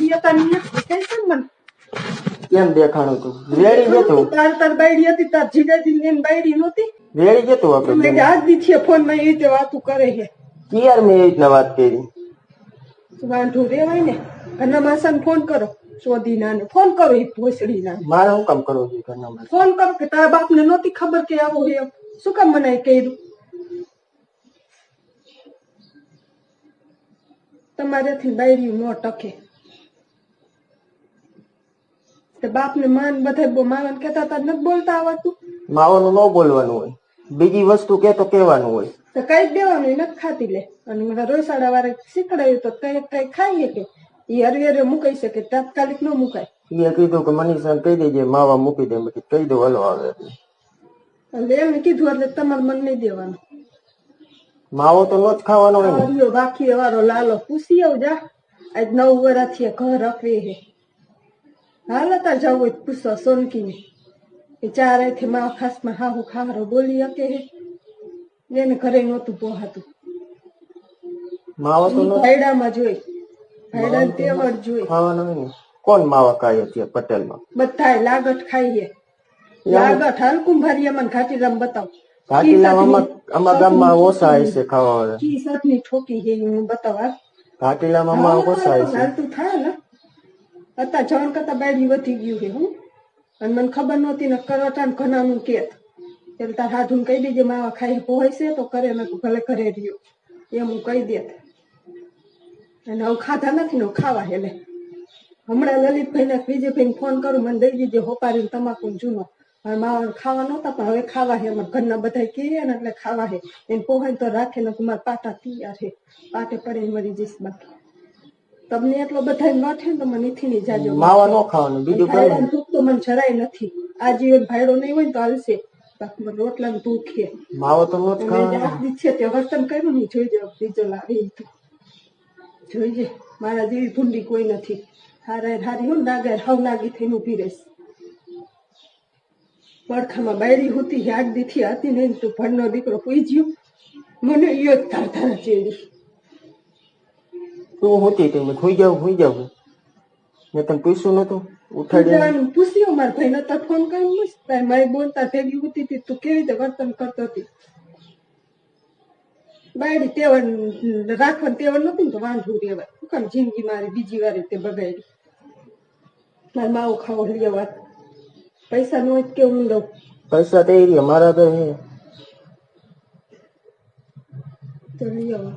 હતા ની કઈ છે મને કેમ દેખાણું તું રેડી જતો તાર બાયડી હતી તાર જીજાજી ને બાયડી નહોતી રેડી જતો આપણે મેં આજ દી છે ફોન માં એ રીતે વાતું કરે છે યાર મેં એ રીતના વાત કરી વાંધો રેવાય ને ઘરના માસાને ફોન કરો શોધી નાને ફોન કરો એ ભોસડી ના મારે શું કામ કરવું જોઈએ ઘરના માણસ ફોન કરો કે તારા બાપ ને નહોતી ખબર કે આવું હે શું કામ મને કર્યું તમારેથી બાયડી નો ટકે બાપ ને માન બધા માવન કેતા હતા નથી બોલતા આવડતું માવાનું ન બોલવાનું હોય બીજી વસ્તુ કે તો કહેવાનું હોય તો કઈ દેવાનું નથી ખાતી લે અને મારા રોસાડા વાળા શીખડાયું તો કઈ ખાઈએ કે એ હરિહરે મુકાઈ શકે તાત્કાલિક ન મુકાય એ કીધું કે મનીષાને કહી દેજે માવા મૂકી દે મેં કહી દઉં હલો આવે એટલે એમને કીધું એટલે તમારે મન નહીં દેવાનું માવો તો નો જ ખાવાનો હોય ને બાકી વાળો લાલો પૂછી આવ જા આજ 9 વર્ષથી ઘર અકરે હે હાલ હતા જવું હોય પૂછો સોનકી ને એ ચારે થી મા ખાસ માં હાહુ ખારો બોલી શકે હે એને ઘરે નહોતું પોહાતું માવો તો ભાઈડામાં જોઈ ભાઈડા તેવડ જોઈ ખાવાનો હોય ને કોણ માવા ખાય અત્યારે પટેલમાં બધા લાગટ ખાઈએ લાગટ હાલકુંભારિયામાં ઘાટીરામ બતાવ ઘાટીલામાં અમારા ગામમાં ઓછા હશે ખાવા વાળા કી સતની ઠોકી હે હું બતાવા ઘાટીલામાં અમારા ઓછા હશે હાલતું થાય ને અત્યારે જણ કરતા બાયડી વધી ગયું છે હું અને મને ખબર નહોતી ને કરોટાને ઘણાનું કેત એટલે તાર હાથું કહી દેજે માવા ખાઈ પોહાય છે તો કરે ને ભલે ઘરે રહ્યો એમ હું કહી દેત અને હવે ખાધા નથી ને ખાવા હેલે હમણાં લલિતભાઈ ને વિજયભાઈ ફોન કરું મને દઈ દીજે હોપારી તમાકુ જૂનો હવે માવા ખાવા નહોતા પણ હવે ખાવા હે અમારા ઘરના બધા કહીએ ને એટલે ખાવા હે એને પોહાય તો રાખે ને મારા પાટા તૈયાર છે પાટે પડે મરી જઈશ બાકી તમને એટલો બધા નઠે ને તો મને નથી નહીં જાજો માવા નો ખાવાનું બીજું કઈ ભૂખ તો મને જરાય નથી આજીવન ભાઈડો નહીં હોય ને તો હાલશે બાકી રોટલા ને ભૂખ છે માવો તો નો જ ખાવાનો છે તે વર્તન કર્યું ને જોઈ જાવ બીજો લાવી જોઈજે મારા જેવી ભૂંડી કોઈ નથી હારી હું નાગર હવ નાગી થઈને ઉભી રહીશ પડખામાં બાયડી હોતી યાદ દીથી હતી ને તું ભણનો દીકરો હોઈ ગયો મને યો જ ધાર ચેડી તું હોતી તમે ખોઈ જાવ મેં તને પૂછ્યું નતું ઉઠાડી પૂછ્યું મારા ભાઈ નતા ફોન કરીને મારી બોલતા ભેગી હોતી હતી તું કેવી રીતે વર્તન કરતો હતી બાયડી તેવડ રાખવાનું તેવડ નતું ને તો વાંધું રેવાય શું કામ જિંદગી મારી બીજી વાર તે બગાડી મારે માવો ખાવો લેવા પૈસા નો જ કેવું લઉં પૈસા તો એ મારા તો લઈ આવો